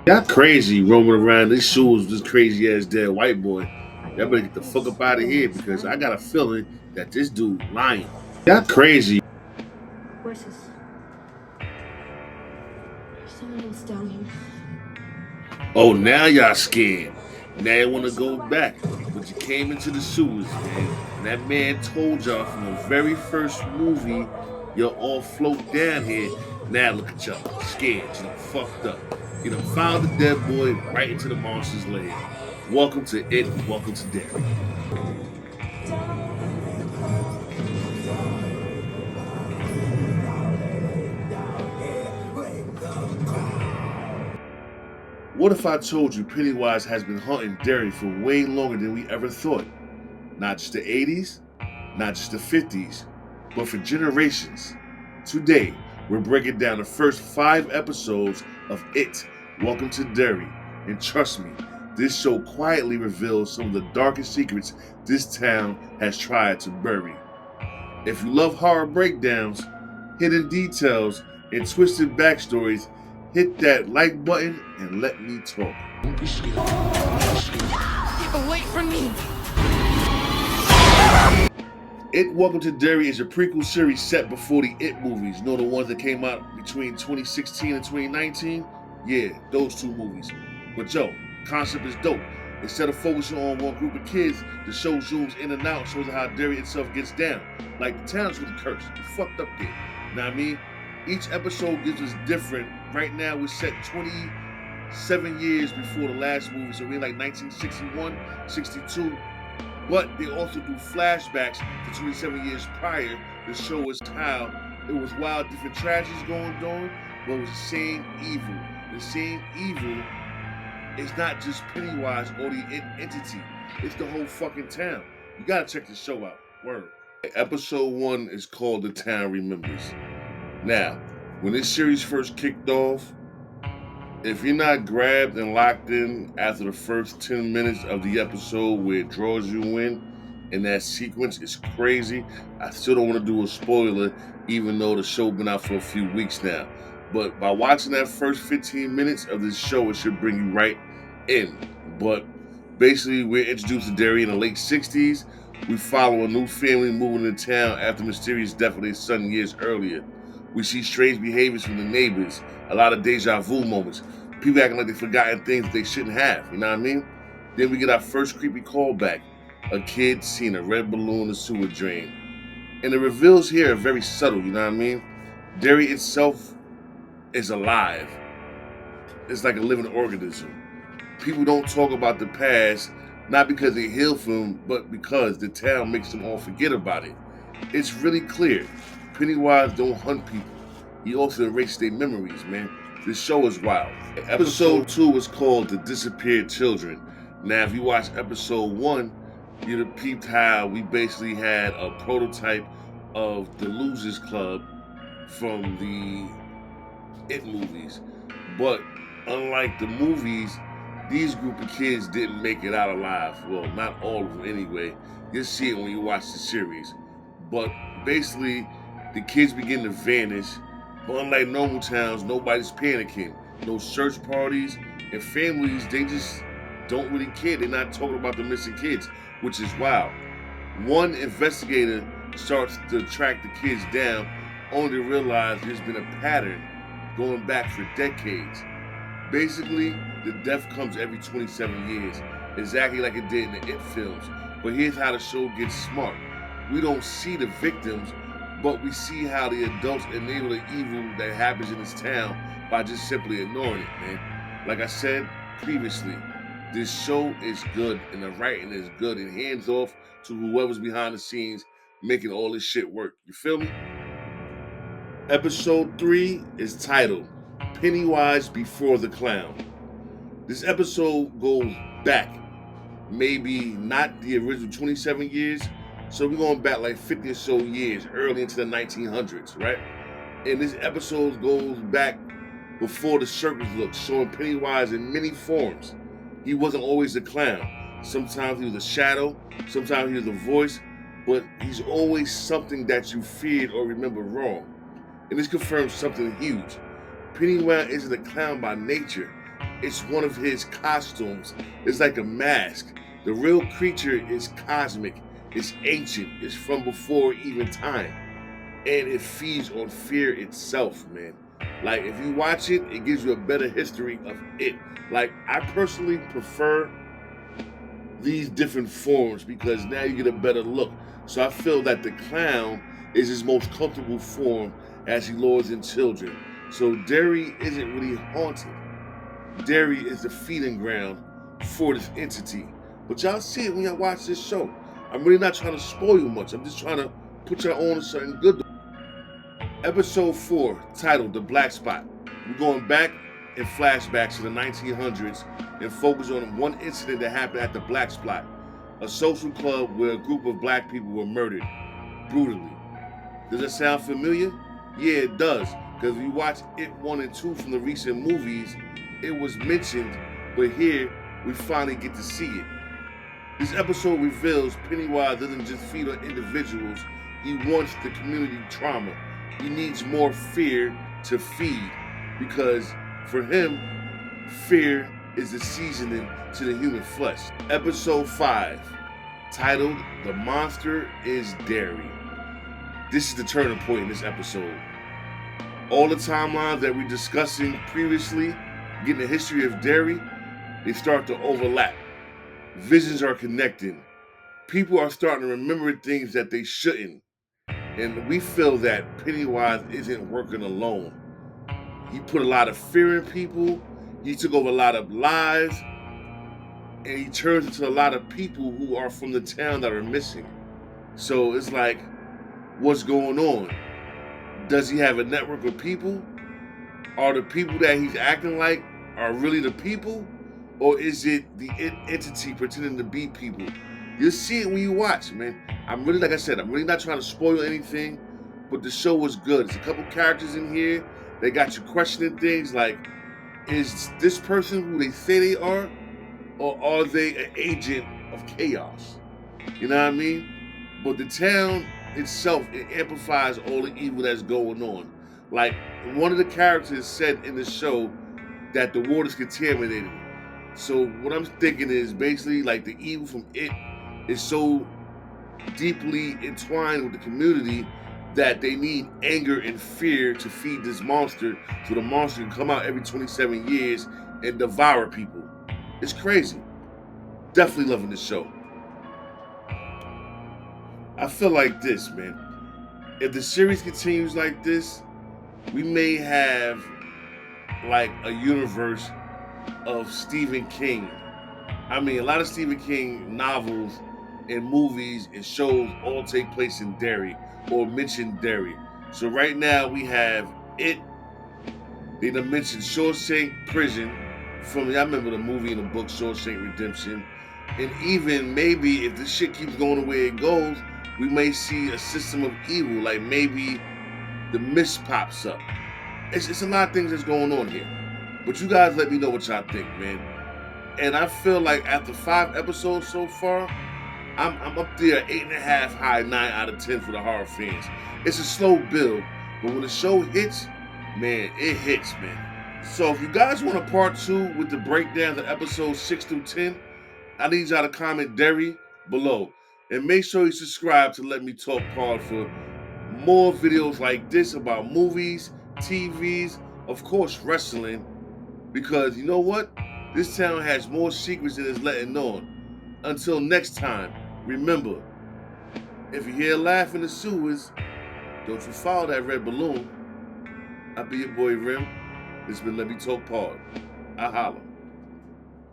Y'all crazy roaming around these shoes with this crazy ass dead white boy. Y'all better get the fuck up out of here because I got a feeling that this dude lying. Y'all crazy. Voices. There's someone else down here. Oh, now y'all scared. Now you want to go back. But you came into the sewers, man. And that man told y'all from the very first movie, you'll all float down here. Now look at y'all. Scared. You done fucked up. You done found the dead boy right into the monster's lair. Welcome to it. Welcome to Derry. What if I told you Pennywise has been hunting Derry for way longer than we ever thought? Not just the 80s, not just the 50s, but for generations. Today, we're breaking down the first 5 episodes of It, Welcome to Derry. And trust me, this show quietly reveals some of the darkest secrets this town has tried to bury. If you love horror breakdowns, hidden details, and twisted backstories, hit that like button and let me talk. Don't be scared. Don't be scared. Keep away from me! It Welcome to Derry is a prequel series set before the It movies. You know the ones that came out between 2016 and 2019? Yeah, those two movies. But yo, concept is dope. Instead of focusing on one group of kids, the show zooms in and out, shows how Derry itself gets down. Like the town's really cursed. You fucked up there. You know what I mean? Each episode gives us different. Right now we're set 27 years before the last movie, so we're in like 1961, 62. But they also do flashbacks to 27 years prior to show us how it was wild, different tragedies going on, but it was the same evil. The same evil is not just Pennywise or the entity, it's the whole fucking town. You gotta check the show out. Word. Episode 1 is called The Town Remembers. Now, when this series first kicked off, if you're not grabbed and locked in after the first 10 minutes of the episode where it draws you in, and that sequence is crazy, I still don't want to do a spoiler, even though the show been out for a few weeks now. But by watching that first 15 minutes of this show, it should bring you right in. But basically, we're introduced to Derry in the late 60s. We follow a new family moving into town after mysterious death of their son years earlier. We see strange behaviors from the neighbors, a lot of deja vu moments. People acting like they've forgotten things that they shouldn't have, you know what I mean? Then we get our first creepy callback, a kid seeing a red balloon in a sewer drain. And the reveals here are very subtle, you know what I mean? Derry itself is alive. It's like a living organism. People don't talk about the past, not because they heal from, but because the town makes them all forget about it. It's really clear. Pennywise don't hunt people. He also erases their memories, man. This show is wild. Episode 2 is called The Disappeared Children. Now, if you watch episode 1, you'd have peeped how we basically had a prototype of the Losers Club from the It movies. But unlike the movies, these group of kids didn't make it out alive. Well, not all of them anyway. You'll see it when you watch the series. But basically, the kids begin to vanish, but unlike normal towns, nobody's panicking. No search parties, and families, they just don't really care. They're not talking about the missing kids, which is wild. One investigator starts to track the kids down, only to realize there's been a pattern going back for decades. Basically, the death comes every 27 years, exactly like it did in the It films. But here's how the show gets smart. We don't see the victims, but we see how the adults enable the evil that happens in this town by just simply ignoring it, man. Like I said previously, this show is good and the writing is good and hands off to whoever's behind the scenes making all this shit work. You feel me? Episode 3 is titled Pennywise Before the Clown. This episode goes back, maybe not the original 27 years, so we're going back like 50 or so years, early into the 1900s, right? And this episode goes back before the circus look, showing Pennywise in many forms. He wasn't always a clown. Sometimes he was a shadow, sometimes he was a voice, but he's always something that you feared or remember wrong. And this confirms something huge. Pennywise isn't a clown by nature. it's one of his costumes. It's like a mask. The real creature is cosmic, it's ancient, it's from before even time. And it feeds on fear itself, man. Like, if you watch it, it gives you a better history of it. Like, I personally prefer these different forms because now you get a better look. So I feel that the clown is his most comfortable form as he lures in children. So Derry isn't really haunted. Derry is the feeding ground for this entity. But y'all see it when y'all watch this show. I'm really not trying to spoil you much. I'm just trying to put y'all on something good. Episode 4, titled The Black Spot. We're going back in flashbacks to the 1900s and focus on one incident that happened at the Black Spot, a social club where a group of black people were murdered brutally. Does it sound familiar? Yeah, it does. Because if you watch It 1 and 2 from the recent movies, it was mentioned, but here we finally get to see it. This episode reveals Pennywise doesn't just feed on individuals, he wants the community trauma. He needs more fear to feed because for him, fear is the seasoning to the human flesh. Episode 5, titled The Monster is Derry. This is the turning point in this episode. All the timelines that we're discussing previously, getting the history of Derry, they start to overlap. Visions are connecting. People are starting to remember things that they shouldn't. And we feel that Pennywise isn't working alone. He put a lot of fear in people. He took over a lot of lives. And he turns into a lot of people who are from the town that are missing. So it's like, what's going on? Does he have a network of people? Are the people that he's acting like are really the people? Or is it the entity pretending to be people? You'll see it when you watch, man. I'm really not trying to spoil anything, but the show was good. There's a couple characters in here that got you questioning things like, is this person who they say they are? Or are they an agent of chaos? You know what I mean? But the town itself, it amplifies all the evil that's going on. Like, one of the characters said in the show that the water's contaminated. So what I'm thinking is basically like the evil from it is so deeply entwined with the community that they need anger and fear to feed this monster so the monster can come out every 27 years and devour people. It's crazy. Definitely loving this show. I feel like this, man. If the series continues like this, we may have like a universe of Stephen King. I mean, a lot of Stephen King novels and movies and shows all take place in Derry or mention Derry. So right now we have It. They done mentioned Shawshank Prison from, I remember the movie and the book Shawshank Redemption. And even maybe if this shit keeps going the way it goes, we may see a system of evil, like maybe the mist pops up. It's a lot of things that's going on here. But you guys let me know what y'all think, man. And I feel like after 5 episodes so far, I'm up there 8.5 high, 9 out of 10 for the horror fans. It's a slow build, but when the show hits, man, it hits, man. So if you guys want a part 2 with the breakdown of episodes 6 through 10, I need y'all to comment Derry below. And make sure you subscribe to Let Me Talk Pod for more videos like this about movies, TVs, of course wrestling. Because you know what? This town has more secrets than it's letting on. Until next time, remember, if you hear a laugh in the sewers, don't you follow that red balloon. I be your boy Rim. This has been Let Me Talk Pod. I holla.